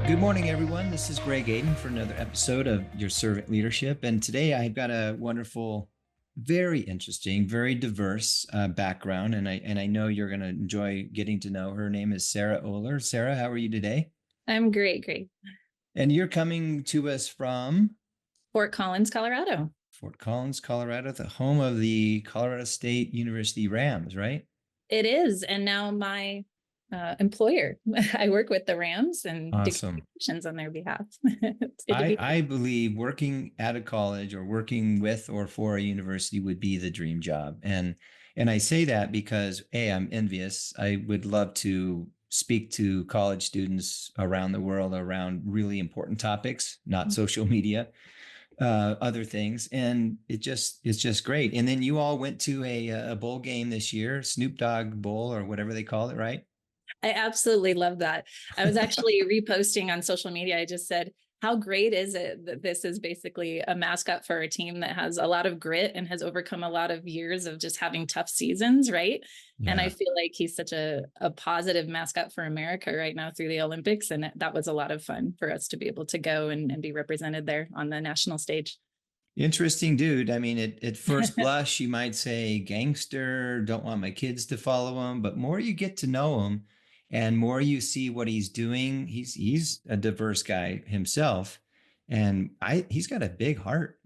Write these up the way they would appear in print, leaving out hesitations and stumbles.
Good morning, everyone. This is Greg Aden for another episode of Your Servant Leadership. And today I've got a wonderful, very interesting, very diverse background. And I know you're going to enjoy getting to know her. Her name is Sarah Oehler. Sarah, how are you today? I'm great. And you're coming to us from Fort Collins, Colorado. Fort Collins, Colorado, the home of the Colorado State University Rams, right? It is. And now my employer, I work with the Rams and do Awesome. communications on their behalf. It's good to be I believe working at a college or working with or for a university would be the dream job. And I say that because A, I'm envious. I would love to speak to college students around the world around really important topics, not social media, other things. And it's just great. And then you all went to a bowl game this year, Snoop Dogg Bowl or whatever they call it, right? I absolutely love that. I was actually reposting on social media. I just said, how great is it that this is basically a mascot for a team that has a lot of grit and has overcome a lot of years of just having tough seasons, right? And I Yeah. feel like he's such a positive mascot for America right now through the Olympics. And that was a lot of fun for us to be able to go and be represented there on the national stage. Interesting dude. I mean, at first blush, you might say gangster, don't want my kids to follow him, but more you get to know him and more you see what he's doing, he's a diverse guy himself. And he's got a big heart.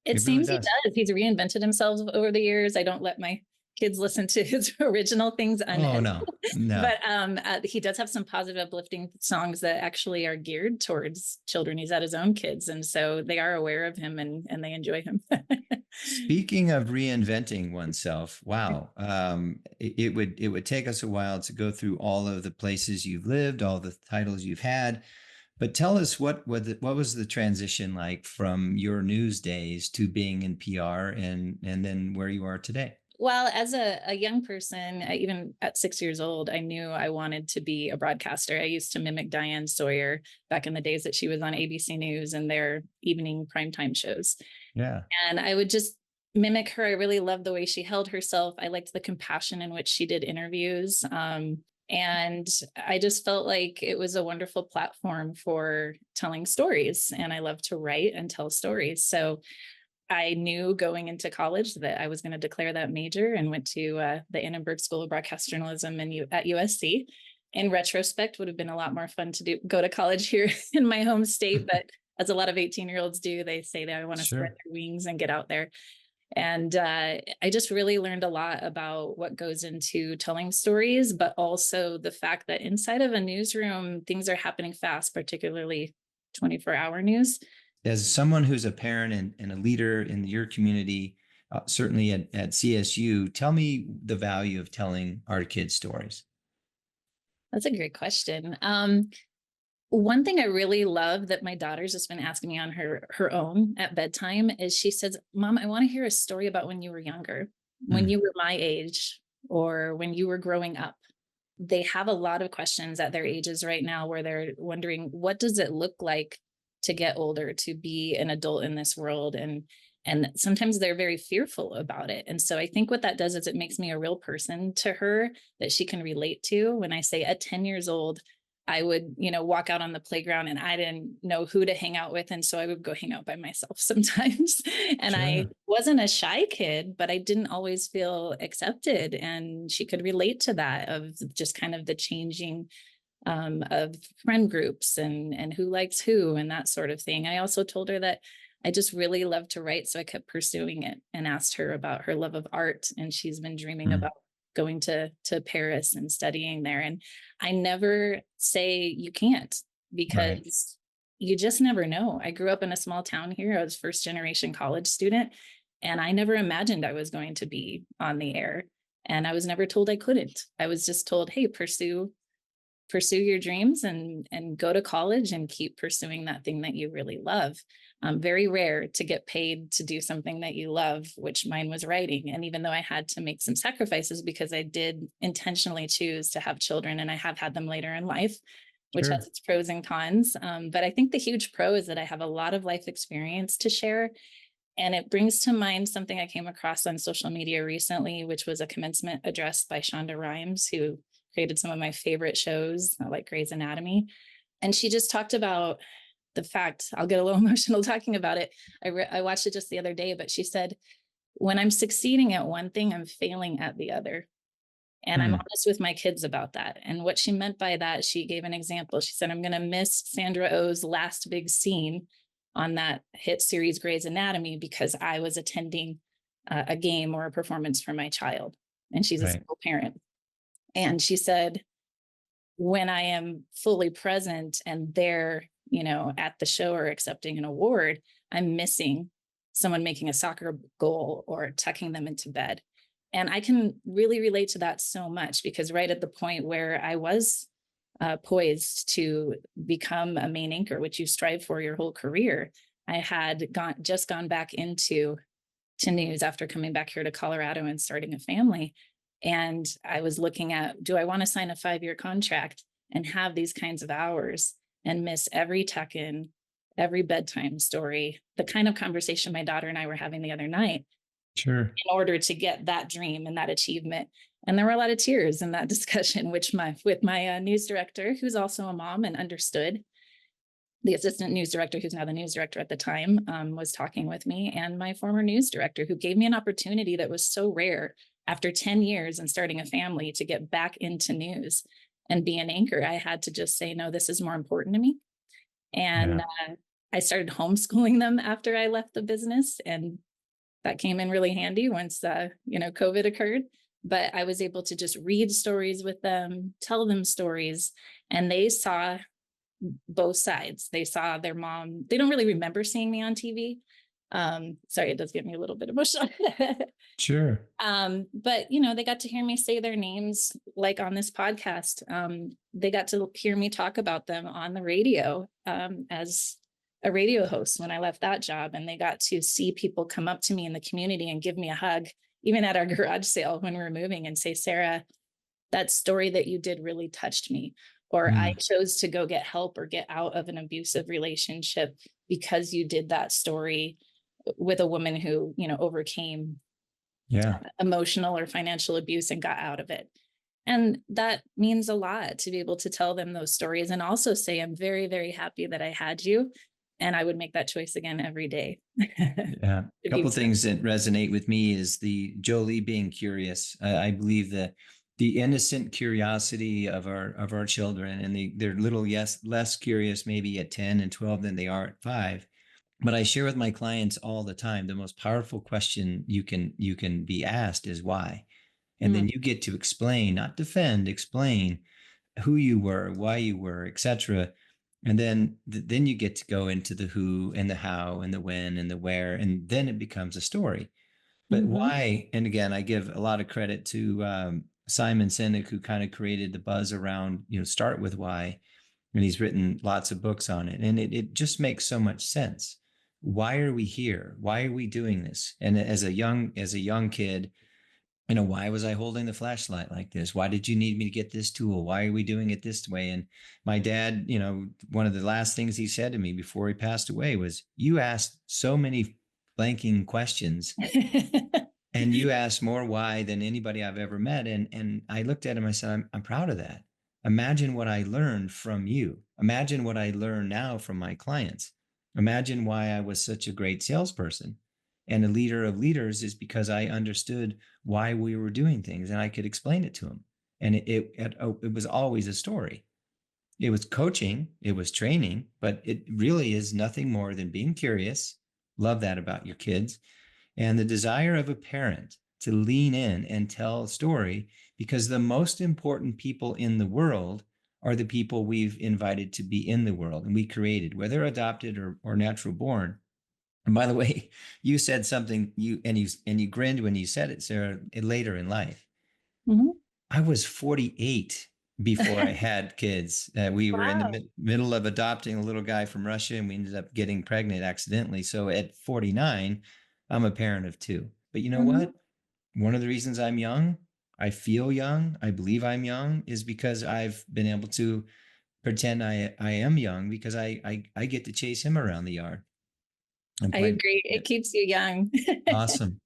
It He really seems he does. does. He's reinvented himself over the years. I don't let my kids listen to his original things Oh unedited, no, no. but he does have some positive, uplifting songs that actually are geared towards children. He's at his own kids, and so they are aware of him and they enjoy him. Speaking of reinventing oneself, wow, it would take us a while to go through all of the places you've lived, all the titles you've had. But tell us what was the transition like from your news days to being in PR and then where you are today? Well, as a young person, even at 6 years old, I knew I wanted to be a broadcaster. I used to mimic Diane Sawyer back in the days that she was on ABC News and their evening primetime shows. Yeah, And I would just mimic her. I really loved the way she held herself. I liked the compassion in which she did interviews. And I just felt like it was a wonderful platform for telling stories. And I love to write and tell stories. So I knew going into college that I was going to declare that major and went to the Annenberg School of Broadcast Journalism at USC. In retrospect, would have been a lot more fun to go to college here in my home state, but as a lot of 18-year-olds do, they say that I want to spread sure. their wings and get out there. And I just really learned a lot about what goes into telling stories, but also the fact that inside of a newsroom, things are happening fast, particularly 24-hour news. As someone who's a parent and a leader in your community, certainly at CSU, tell me the value of telling our kids stories. That's a great question. One thing I really love that my daughter's just been asking me on her own at bedtime is she says, "Mom, I want to hear a story about when you were younger, when Mm, you were my age, or when you were growing up." They have a lot of questions at their ages right now where they're wondering, what does it look like to get older, to be an adult in this world? And sometimes they're very fearful about it. And so I think what that does is it makes me a real person to her that she can relate to. When I say at 10 years old, I would, walk out on the playground and I didn't know who to hang out with. And so I would go hang out by myself sometimes. And I sure. wasn't a shy kid, but I didn't always feel accepted. And she could relate to that, of just kind of the changing of friend groups and who likes who and that sort of thing. I also told her that I just really love to write. So I kept pursuing it and asked her about her love of art. And she's been dreaming Mm, about going to Paris and studying there. And I never say you can't, right. because you just never know. I grew up in a small town here. I was first generation college student, and I never imagined I was going to be on the air. And I was never told I couldn't. I was just told, hey, pursue your dreams and go to college and keep pursuing that thing that you really love. Very rare to get paid to do something that you love, which mine was writing. And even though I had to make some sacrifices because I did intentionally choose to have children, and I have had them later in life, which has Sure. its pros and cons. But I think the huge pro is that I have a lot of life experience to share. And it brings to mind something I came across on social media recently, which was a commencement address by Shonda Rhimes, who created some of my favorite shows, like Grey's Anatomy. And she just talked about the fact, I'll get a little emotional talking about it. I watched it just the other day, but she said, when I'm succeeding at one thing, I'm failing at the other. And I'm Hmm. honest with my kids about that. And what she meant by that, she gave an example. She said, I'm going to miss Sandra Oh's last big scene on that hit series Grey's Anatomy because I was attending a game or a performance for my child. And she's a Right. single parent. And she said, when I am fully present and there, at the show or accepting an award, I'm missing someone making a soccer goal or tucking them into bed. And I can really relate to that so much because right at the point where I was poised to become a main anchor, which you strive for your whole career, I had gone back into to news after coming back here to Colorado and starting a family. And I was looking at, do I want to sign a 5-year contract and have these kinds of hours and miss every tuck in, every bedtime story, the kind of conversation my daughter and I were having the other night Sure. in order to get that dream and that achievement. And there were a lot of tears in that discussion, which with my news director, who's also a mom and understood, the assistant news director, who's now the news director at the time, was talking with me, and my former news director, who gave me an opportunity that was so rare after 10 years and starting a family to get back into news and be an anchor. I had to just say, no, this is more important to me. And Yeah. I started homeschooling them after I left the business. And that came in really handy once, COVID occurred. But I was able to just read stories with them, tell them stories, and they saw both sides. They saw their mom. They don't really remember seeing me on TV. Sorry, it does get me a little bit emotional. Sure. But they got to hear me say their names, like on this podcast. They got to hear me talk about them on the radio as a radio host when I left that job, and they got to see people come up to me in the community and give me a hug, even at our garage sale when we were moving, and say, Sarah, that story that you did really touched me. Or I Mm. chose to go get help or get out of an abusive relationship because you did that story with a woman who, overcame Yeah. emotional or financial abuse and got out of it. And that means a lot to be able to tell them those stories and also say, I'm very, very happy that I had you. And I would make that choice again every day. Yeah. A To couple be things that resonate with me is the Jolie being curious. I believe that the innocent curiosity of our children, and they're little yes less curious maybe at 10 and 12 than they are at 5. But I share with my clients all the time, the most powerful question you can be asked is why. And then Mm, you get to explain, not defend, explain who you were, why you were, etc. And then you get to go into the who and the how and the when and the where, and then it becomes a story. But mhm, why? And again, I give a lot of credit to Simon Sinek, who kind of created the buzz around, start with why, and he's written lots of books on it, and it just makes so much sense. Why are we here? Why are we doing this? And as a young kid, why was I holding the flashlight like this? Why did you need me to get this tool? Why are we doing it this way? And my dad, one of the last things he said to me before he passed away was, you asked so many blanking questions, and you asked more why than anybody I've ever met. And I looked at him, I said, I'm proud of that. Imagine what I learned from you. Imagine what I learn now from my clients. Imagine why I was such a great salesperson and a leader of leaders, is because I understood why we were doing things and I could explain it to them. And it was always a story. It was coaching, it was training, but it really is nothing more than being curious. Love that about your kids, and the desire of a parent to lean in and tell a story, because the most important people in the world are the people we've invited to be in the world and we created, whether adopted or natural born. And by the way, you said something, you grinned when you said it, Sarah, later in life. mhm. I was 48 before I had kids. We were in the Wow. middle of adopting a little guy from Russia, and we ended up getting pregnant accidentally. So at 49, I'm a parent of two. But you know Mhm. what? One of the reasons I'm young, I feel young, I believe I'm young, is because I've been able to pretend I am young, because I get to chase him around the yard and I play with agree. him. It keeps you young. Awesome.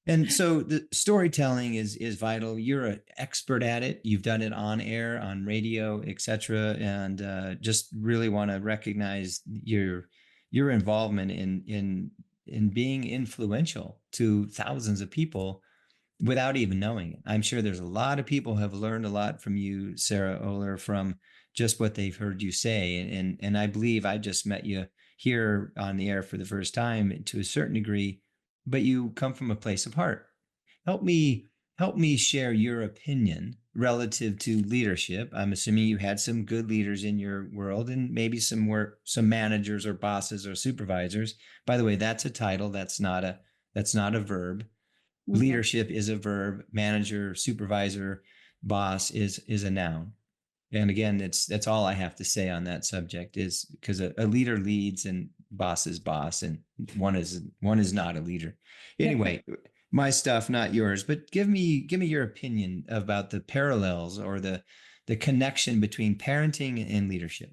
And so the storytelling is vital. You're an expert at it. You've done it on air, on radio, etc. And just really want to recognize your involvement in being influential to thousands of people without even knowing it. I'm sure there's a lot of people have learned a lot from you, Sarah Oehler, from just what they've heard you say. And I believe I just met you here on the air for the first time to a certain degree, but you come from a place of heart. Help me help me share your opinion relative to leadership. I'm assuming you had some good leaders in your world and maybe some managers or bosses or supervisors. By the way, that's a title, that's not a verb. Mhm. Leadership is a verb. Manager, supervisor, boss is a noun. And again, that's all I have to say on that subject, is because a leader leads and boss is boss, and one is not a leader. Anyway, my stuff, not yours, but give me your opinion about the parallels or the connection between parenting and leadership.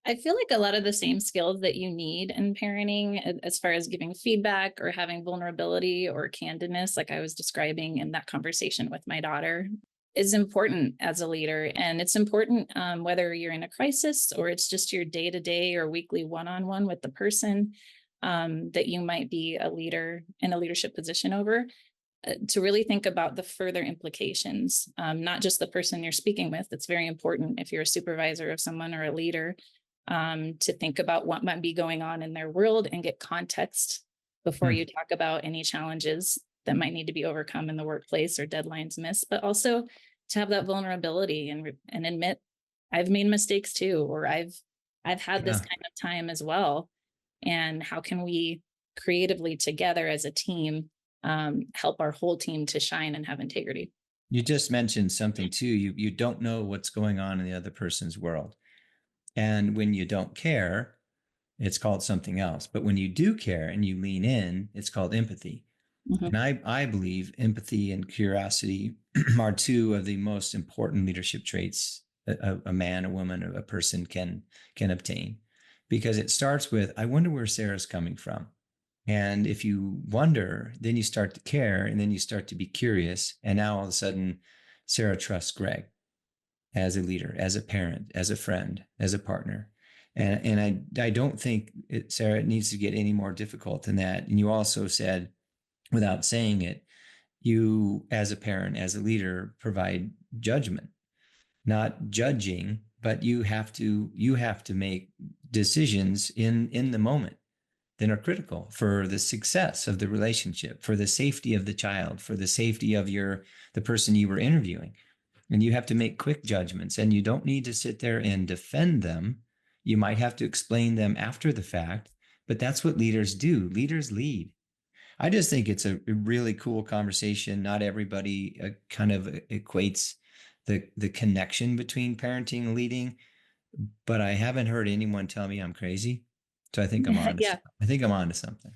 I feel like a lot of the same skills that you need in parenting, as far as giving feedback or having vulnerability or candidness, like I was describing in that conversation with my daughter, is important as a leader. And it's important whether you're in a crisis or it's just your day to day or weekly one on one with the person that you might be a leader in a leadership position over, to really think about the further implications, not just the person you're speaking with. It's very important if you're a supervisor of someone or a leader, to think about what might be going on in their world and get context before you Hmm. talk about any challenges that might need to be overcome in the workplace or deadlines missed, but also to have that vulnerability and admit I've made mistakes too, or I've had this Yeah. kind of time as well. And how can we creatively together as a team help our whole team to shine and have integrity? You just mentioned something too. You don't know what's going on in the other person's world. And when you don't care, it's called something else. But when you do care and you lean in, it's called empathy. And Mhm. I believe empathy and curiosity are two of the most important leadership traits a man, a woman, a person can obtain. Because it starts with, I wonder where Sarah's coming from. And if you wonder, then you start to care, and then you start to be curious. And now all of a sudden, Sarah trusts Greg as a leader, as a parent, as a friend, as a partner. And I don't think Sarah, it needs to get any more difficult than that. And you also said, without saying it, you as a parent, as a leader, provide judgment, not judging, but you have to make decisions in the moment that are critical for the success of the relationship, for the safety of the child, for the safety of the person you were interviewing. And you have to make quick judgments, and you don't need to sit there and defend them. You might have to explain them after the fact, but that's what leaders do. Leaders lead. I just think it's a really cool conversation. Not everybody kind of equates the connection between parenting and leading, but I haven't heard anyone tell me I'm crazy. So I think I'm on to Yeah. I think I'm on to something.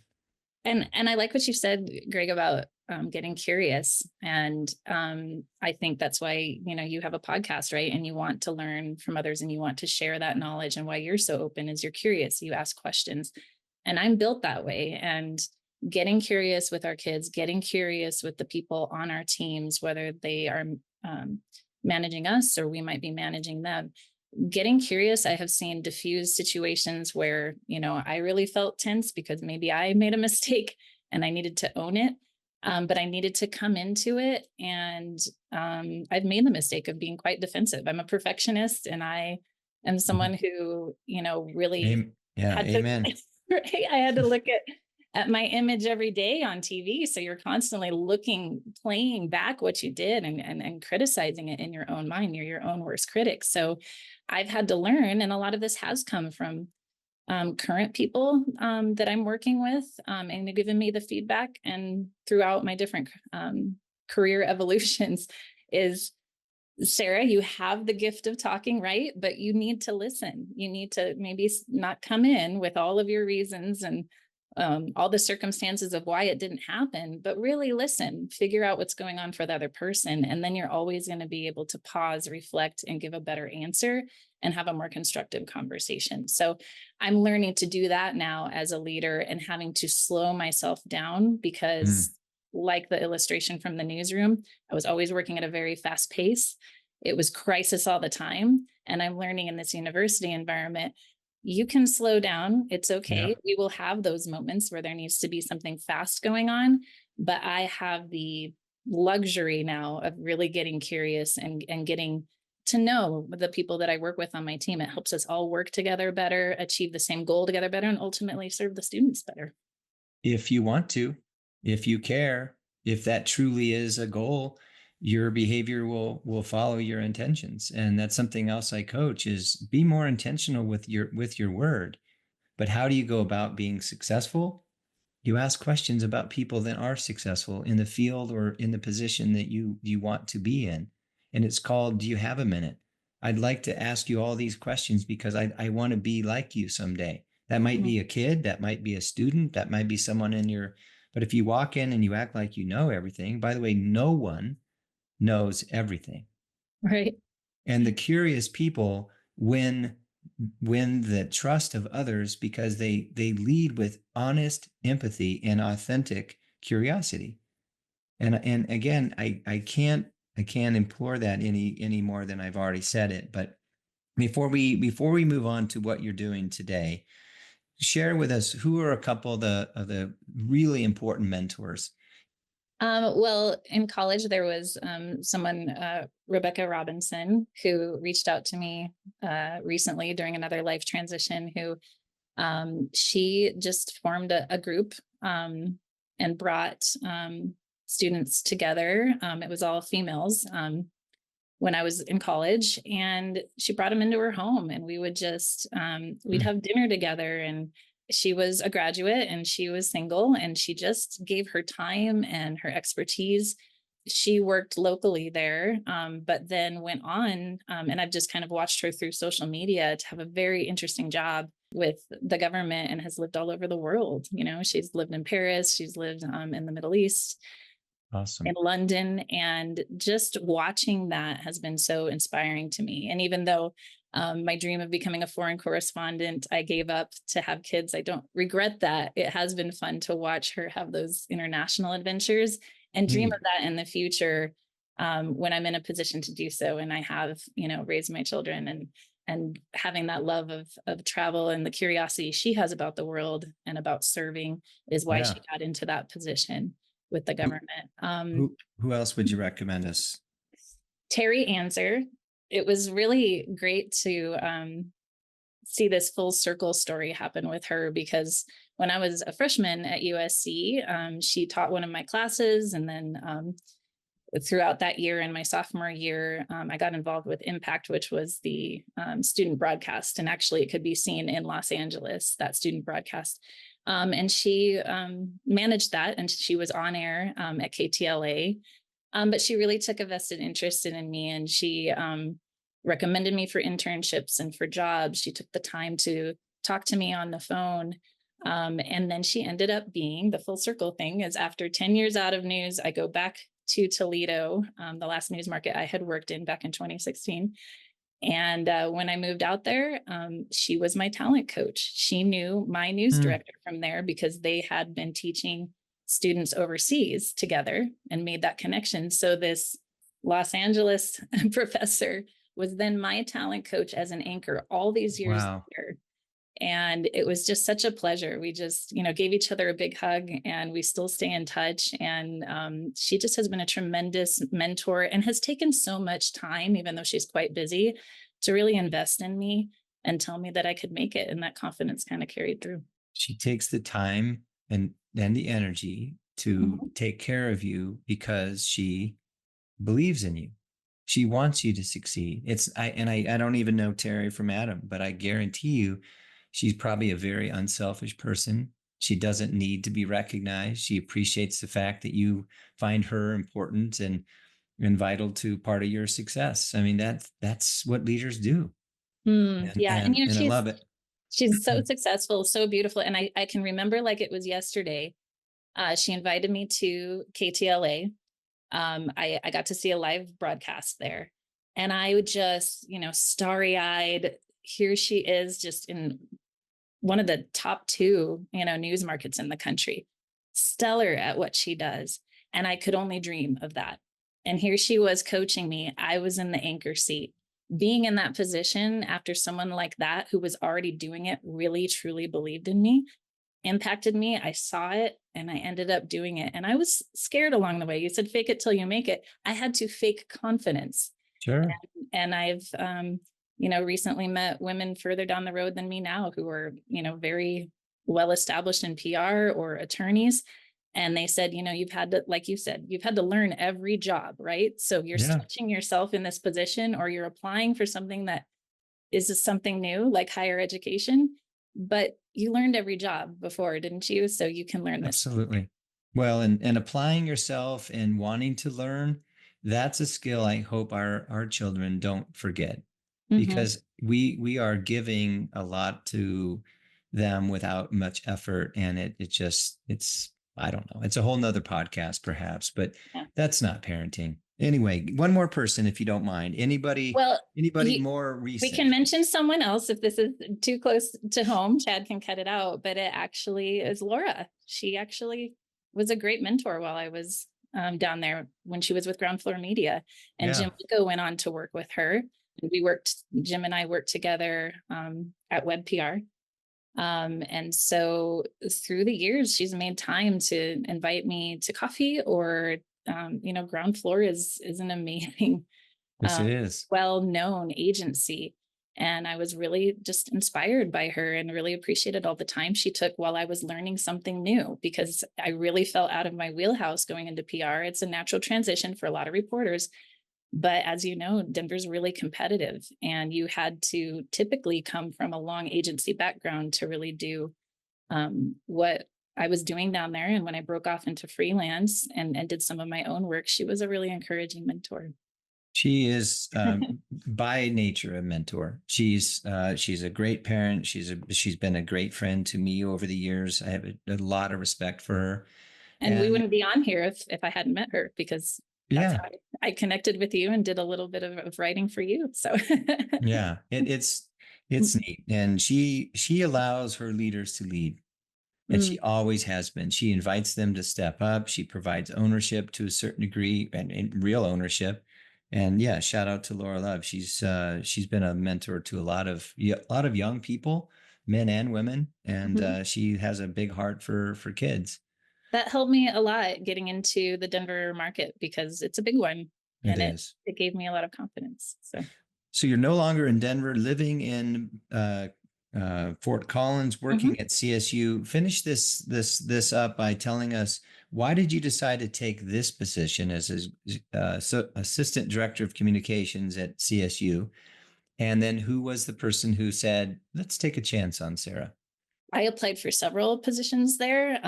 And I like what you said, Greg, about getting curious. And I think that's why, you have a podcast, right? And you want to learn from others and you want to share that knowledge. And why you're so open is you're curious, you ask questions. And I'm built that way. And getting curious with our kids, getting curious with the people on our teams, whether they are um, managing us or we might be managing them, getting curious, I have seen diffuse situations where, I really felt tense because maybe I made a mistake and I needed to own it. But I needed to come into it. And I've made the mistake of being quite defensive. I'm a perfectionist and I am someone Mhm. who, really Yeah, had to, amen. right? I had to look at my image every day on TV. So you're constantly playing back what you did and criticizing it in your own mind. You're your own worst critic. So I've had to learn, and a lot of this has come from current people that I'm working with, and they've given me the feedback. And throughout my different career evolutions, is Sarah, you have the gift of talking, right? But you need to listen. You need to maybe not come in with all of your reasons and all the circumstances of why it didn't happen, but really listen, figure out what's going on for the other person. And then you're always going to be able to pause, reflect, and give a better answer and have a more constructive conversation. So I'm learning to do that now as a leader and having to slow myself down Mm. because like the illustration from the newsroom. I was always working at a very fast pace. It was crisis all the time. And I'm learning in this university environment, you can slow down. It's okay. Yeah. We will have those moments where there needs to be something fast going on. But I have the luxury now of really getting curious and getting to know the people that I work with on my team. It helps us all work together better, achieve the same goal together better, and ultimately serve the students better. If you want to, if you care, if that truly is a goal, your behavior will follow your intentions. And that's something else I coach is be more intentional with your word. But how do you go about being successful? You ask questions about people that are successful in the field or in the position that you want to be in. And it's called, do you have a minute? I'd like to ask you all these questions because I want to be like you someday. That might Mhm. be a kid, that might be a student, that might be someone in your, but if you walk in and you act like you know everything, by the way, no one knows everything. Right. And the curious people win the trust of others because they lead with honest empathy and authentic curiosity. And again, I can't implore that any more than I've already said it. But before we move on to what you're doing today, share with us who are a couple of the really important mentors. Well, in college, there was someone, Rebecca Robinson, who reached out to me recently during another life transition, who she just formed a group and brought students together. It was all females when I was in college, and she brought them into her home, and we would just we'd Hmm. have dinner together. And she was a graduate, and she was single, and she just gave her time and her expertise. She worked locally there, but then went on, and I've just kind of watched her through social media to have a very interesting job with the government and has lived all over the world. You know, she's lived in Paris, she's lived in the Middle East, in Awesome. London, and just watching that has been so inspiring to me. And even though my dream of becoming a foreign correspondent, I gave up to have kids, I don't regret that. It has been fun to watch her have those international adventures and dream of Neat. that in the future, when I'm in a position to do so and I have, you know, raised my children, and having that love of travel and the curiosity she has about the world and about serving is why Yeah. she got into that position with the Who government. who else would you recommend us? Terry Answer. It was really great to see this full circle story happen with her, because when I was a freshman at USC, she taught one of my classes. And then throughout that year and my sophomore year, I got involved with Impact, which was the student broadcast. And actually, it could be seen in Los Angeles, that student broadcast. And she managed that, and she was on air at KTLA. But she really took a vested interest in me, and she recommended me for internships and for jobs. She took the time to talk to me on the phone. And then she ended up being the full circle thing is after 10 years out of news, I go back to Toledo, the last news market I had worked in back in 2016. And when I moved out there, she was my talent coach. She knew my news Hmm. director from there because they had been teaching students overseas together and made that connection. So this Los Angeles professor was then my talent coach as an anchor all these years Wow. later. And it was just such a pleasure. We just, you know, gave each other a big hug, and we still stay in touch. And she just has been a tremendous mentor and has taken so much time, even though she's quite busy, to really invest in me and tell me that I could make it. And that confidence kind of carried through. She takes the time and the energy to Mhm. take care of you because she believes in you. She wants you to succeed. I don't even know Terry from Adam, but I guarantee you she's probably a very unselfish person. She doesn't need to be recognized. She appreciates the fact that you find her important and vital to part of your success. I mean, that's what leaders do. And Yeah. And, and you know, and I love it. she's so successful, so beautiful. And I can remember like it was yesterday. She invited me to KTLA. I got to see a live broadcast there, and I would just, you know, starry eyed. Here she is, just in one of the top two, you know, news markets in the country, stellar at what she does. And I could only dream of that. And here she was coaching me. I was in the anchor seat. Being in that position after someone like that who was already doing it really truly believed in me, impacted me. I saw it and I ended up doing it. And I was scared along the way. You said fake it till you make it. I had to fake confidence. Sure. And I've, recently met women further down the road than me now who are, very well established in PR or attorneys. And they said, you've had to, like you said, you've had to learn every job, right? So you're Yeah. stretching yourself in this position, or you're applying for something that is just something new, like higher education. But you learned every job before, didn't you? So you can learn this. Absolutely. Well, and applying yourself and wanting to learn, that's a skill I hope our children don't forget, Mhm. because we are giving a lot to them without much effort, and it just it's I don't know. It's a whole nother podcast perhaps, but Yeah. that's not parenting. Anyway, one more person if you don't mind. Well, Anybody you, more we can recent? mention someone else if this is too close to home. Chad can cut it out, but it actually is Laura. She actually was a great mentor while I was down there when she was with Ground Floor Media. And Yeah. Jim Lico went on to work with her. And Jim and I worked together at Web PR. And so through the years, she's made time to invite me to coffee or, Ground Floor is an amazing Yes, um, it is. well-known agency. And I was really just inspired by her and really appreciated all the time she took while I was learning something new, because I really fell out of my wheelhouse going into PR. It's a natural transition for a lot of reporters. But as you know, Denver's really competitive, and you had to typically come from a long agency background to really do what I was doing down there. And when I broke off into freelance and did some of my own work, she was a really encouraging mentor. She is by nature a mentor. She's a great parent. She's been a great friend to me over the years. I have a lot of respect for her. And we And wouldn't be on here if I hadn't met her, because that's how yeah, I connected with you and did a little bit of writing for you. So yeah, it's neat. And she allows her leaders to lead. And she Mm. always has been. She invites them to step up. She provides ownership to a certain degree, and real ownership. And yeah, shout out to Laura Love. She's been a mentor to a lot of young people, men and women, and Mhm. she has a big heart for kids. That helped me a lot getting into the Denver market because it's a big one, It and it is. it gave me a lot of confidence. So So you're no longer in Denver, living in Fort Collins, Mhm. working at CSU. Finish this up by telling us, why did you decide to take this position as assistant director of communications at CSU? And then who was the person who said, "Let's take a chance on Sarah"? I applied for several positions there,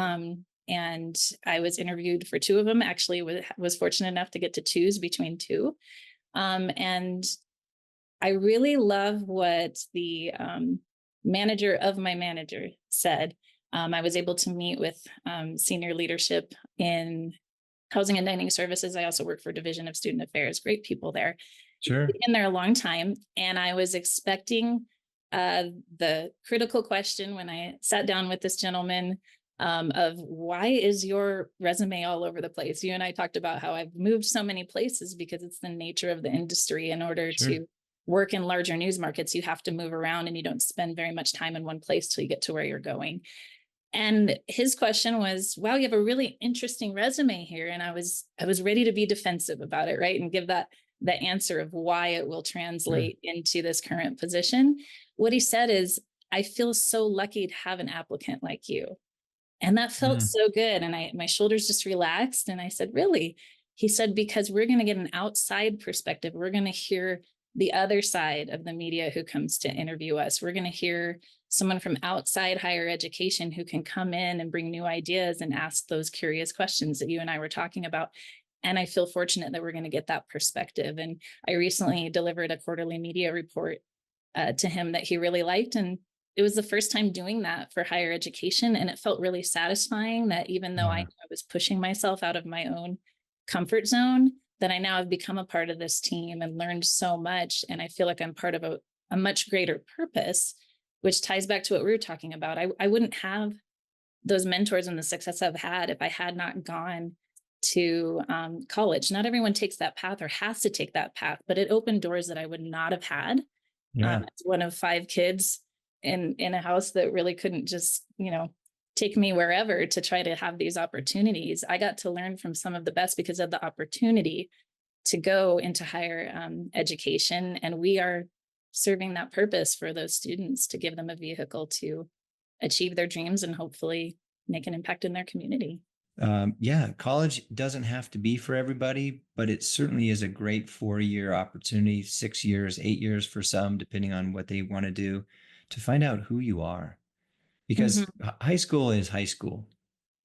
and I was interviewed for two of them. Actually, was fortunate enough to get to choose between two. And I really love what the manager of my manager said. I was able to meet with senior leadership in housing and dining services. I also work for Division of Student Affairs. Great people there. Sure. Been there a long time, and I was expecting the critical question when I sat down with this gentleman of why is your resume all over the place? You and I talked about how I've moved so many places because it's the nature of the industry. In order Sure. to work in larger news markets, you have to move around and you don't spend very much time in one place till you get to where you're going. And his question was, wow, you have a really interesting resume here. And I was ready to be defensive about it, right? And give that the answer of why it will Sure. translate into this current position. What he said is, I feel so lucky to have an applicant like you. And that felt Mm. so good. And my shoulders just relaxed. And I said, really? He said, because we're going to get an outside perspective. We're going to hear the other side of the media who comes to interview us. We're going to hear someone from outside higher education who can come in and bring new ideas and ask those curious questions that you and I were talking about. And I feel fortunate that we're going to get that perspective. And I recently delivered a quarterly media report to him that he really liked. And it was the first time doing that for higher education. And it felt really satisfying that even though Yeah. I was pushing myself out of my own comfort zone, that I now have become a part of this team and learned so much. And I feel like I'm part of a much greater purpose, which ties back to what we were talking about. I wouldn't have those mentors and the success I've had if I had not gone to college. Not everyone takes that path or has to take that path, but it opened doors that I would not have had Yeah. as one of five kids in a house that really couldn't just, take me wherever to try to have these opportunities. I got to learn from some of the best because of the opportunity to go into higher education. And we are serving that purpose for those students to give them a vehicle to achieve their dreams and hopefully make an impact in their community. Yeah, college doesn't have to be for everybody, but it certainly is a great 4-year opportunity, 6 years, 8 years for some, depending on what they want to do, to find out who you are. Because Mhm. high school is high school.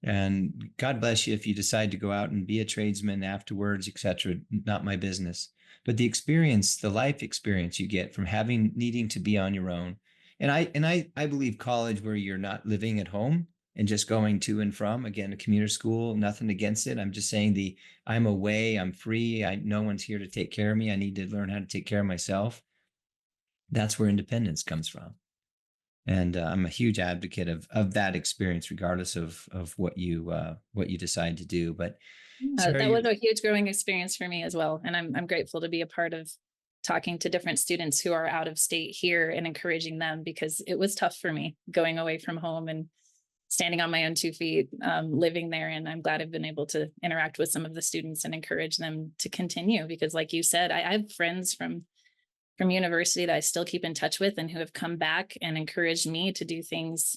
And God bless you if you decide to go out and be a tradesman afterwards, etc. Not my business. But the experience, the life experience you get from having needing to be on your own. And I believe college where you're not living at home and just going to and from, again, a commuter school, nothing against it. I'm just saying I'm away, I'm free, no one's here to take care of me. I need to learn how to take care of myself. That's where independence comes from. And I'm a huge advocate of that experience, regardless of what you decide to do. But Sarah, That you was a huge growing experience for me as well. And I'm grateful to be a part of talking to different students who are out of state here and encouraging them because it was tough for me going away from home and standing on my own 2 feet, living there. And I'm glad I've been able to interact with some of the students and encourage them to continue because, like you said, I have friends from university that I still keep in touch with and who have come back and encouraged me to do things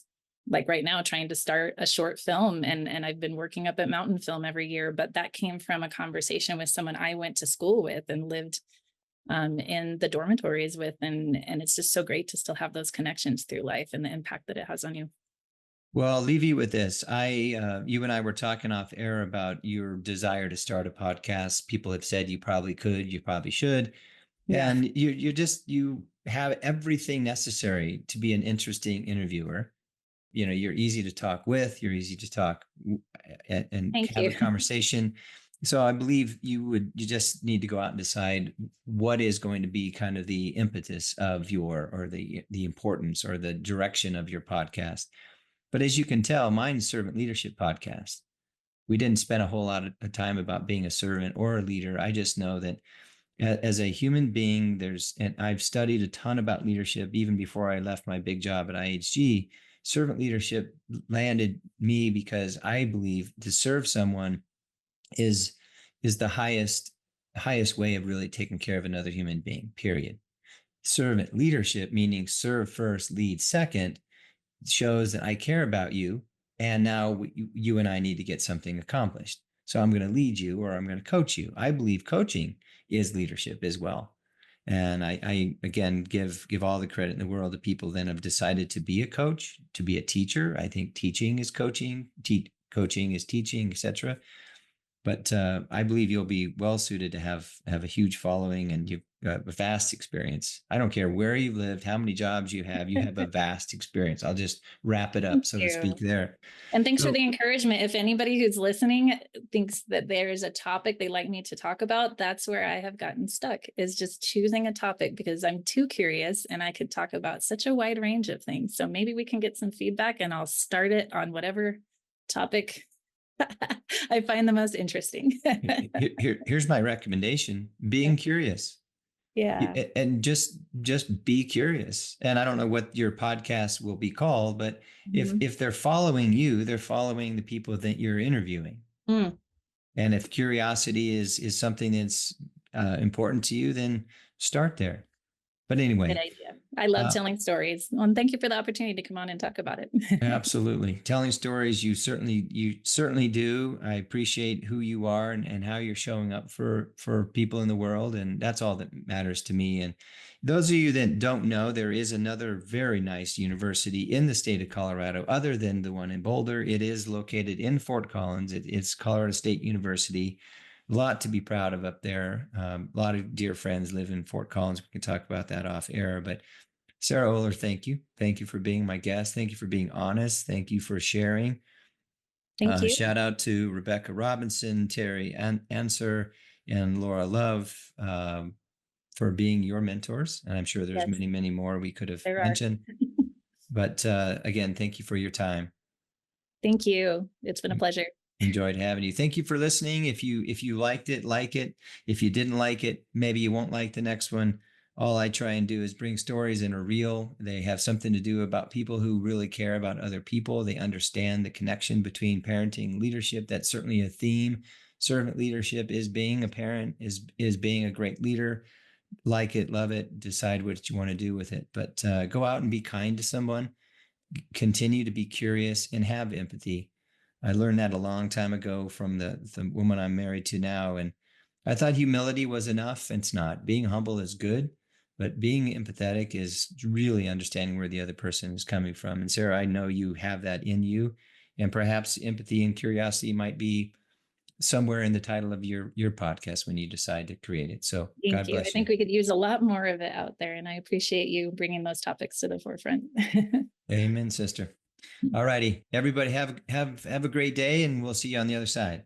like right now trying to start a short film and I've been working up at Mountain Film every year, but that came from a conversation with someone I went to school with and lived in the dormitories with and it's just so great to still have those connections through life and the impact that it has on you. well, I'll leave you with this. You and I were talking off air about your desire to start a podcast. People have said you probably could, you probably should, Yeah. and you have everything necessary to be an interesting interviewer. You're easy to talk with, you're easy to talk and Thank have you. a conversation. So I believe you just need to go out and decide what is going to be kind of the impetus of or the importance or the direction of your podcast. But as you can tell, mine's servant leadership podcast. We didn't spend a whole lot of time about being a servant or a leader. I just know that as a human being, and I've studied a ton about leadership even before I left my big job at IHG. Servant leadership landed me because I believe to serve someone is the highest way of really taking care of another human being, period. Servant leadership, meaning serve first, lead second, shows that I care about you. And now you and I need to get something accomplished. So I'm going to lead you or I'm going to coach you. I believe coaching is leadership as well. And I again give all the credit in the world to people that have decided to be a coach, to be a teacher. I think teaching is coaching, coaching is teaching, etc. But I believe you'll be well suited to have a huge following, and you've got a vast experience. I don't care where you've lived, how many jobs you have. You have a vast experience. I'll just wrap it up, Thank so to speak. you. There. And thanks for So the encouragement. If anybody who's listening thinks that there's a topic they'd like me to talk about, that's where I have gotten stuck, is just choosing a topic because I'm too curious and I could talk about such a wide range of things. So maybe we can get some feedback and I'll start it on whatever topic I find the most interesting. here's my recommendation: being curious. Yeah. And just be curious. And I don't know what your podcast will be called, but Mhm. if they're following you, they're following the people that you're interviewing. Mm, And if curiosity is something that's important to you, then start there. But good anyway, idea. I love uh, telling stories. Well, and thank you for the opportunity to come on and talk about it. absolutely. Telling stories, you certainly do. I appreciate who you are and how you're showing up for people in the world, and that's all that matters to me. And those of you that don't know, there is another very nice university in the state of Colorado, other than the one in Boulder. It is located in Fort Collins. It's Colorado State University. A lot to be proud of up there. A lot of dear friends live in Fort Collins. We can talk about that off air, but Sarah Oehler, thank you. Thank you for being my guest. Thank you for being honest. Thank you for sharing. Thank you. Shout out to Rebecca Robinson, Terry Answer, and Laura Love for being your mentors. And I'm sure there's Yes, many, many more we could have there are. mentioned. But again, thank you for your time. Thank you. It's been a pleasure. Enjoyed having you. Thank you for listening. If you liked it, like it. If you didn't like it, maybe you won't like the next one. All I try and do is bring stories that are real. They have something to do about people who really care about other people. They understand the connection between parenting and leadership. That's certainly a theme. Servant leadership is being a parent, is being a great leader. Like it, love it, decide what you want to do with it. But go out and be kind to someone, continue to be curious, and have empathy. I learned that a long time ago from the woman I'm married to now. And I thought humility was enough. It's not. Being humble is good, but being empathetic is really understanding where the other person is coming from. And Sarah, I know you have that in you. And perhaps empathy and curiosity might be somewhere in the title of your podcast when you decide to create it. So Thank God you. I bless think you. we could use a lot more of it out there, and I appreciate you bringing those topics to the forefront. Amen, sister. All righty. Everybody have a great day, and we'll see you on the other side.